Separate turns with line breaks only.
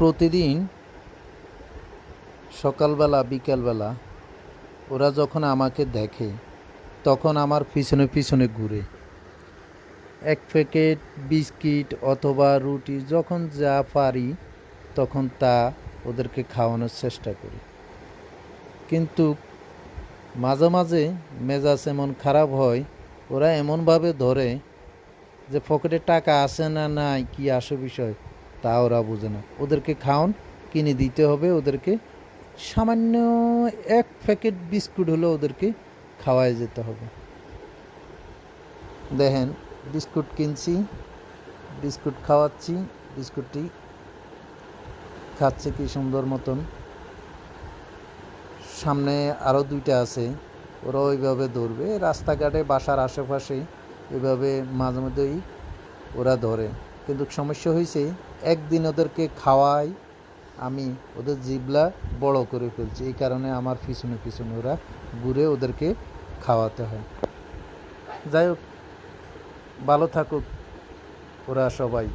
প্রতিদিন সকালবেলা বিকালবেলা ওরা যখন আমাকে দেখে তখন আমার পিছনে পিছনে ঘুরে। এক প্যাকেট বিস্কিট অথবা রুটি যখন যা পারি তখন তা ওদেরকে খাওয়ানোর চেষ্টা করি। কিন্তু মাঝে মাঝে মেজাজ এমন খারাপ হয়, ওরা এমনভাবে ধরে যে পকেটে টাকা আছে না নাই কি আসে বিষয় তা ওরা বোঝে না। ওদেরকে খাওন কিনে দিতে হবে, ওদেরকে সামান্য এক প্যাকেট বিস্কুট হলে ওদেরকে খাওয়াই যেতে হবে। দেখেন, বিস্কুট কিনছি, বিস্কুট খাওয়াচ্ছি, বিস্কুটটি খাচ্ছে কি সুন্দর মতন। সামনে আরও দুইটা আছে, ওরা ওইভাবে ধরবে রাস্তাঘাটে বাসার আশেপাশে, ওইভাবে মাঝে মধ্যেই ওরা ধরে। কিন্তু সমস্যা হয়েছে, একদিন ওদেরকে খাওয়াই আমি ওদের জিবলা বড় করে ফেলছি, এই কারণে আমার পিছনে পিছনে ওরা ঘুরে ওদেরকে খাওয়াতে হয়। যাই হোক, ভালো থাকুক ওরা সবাই।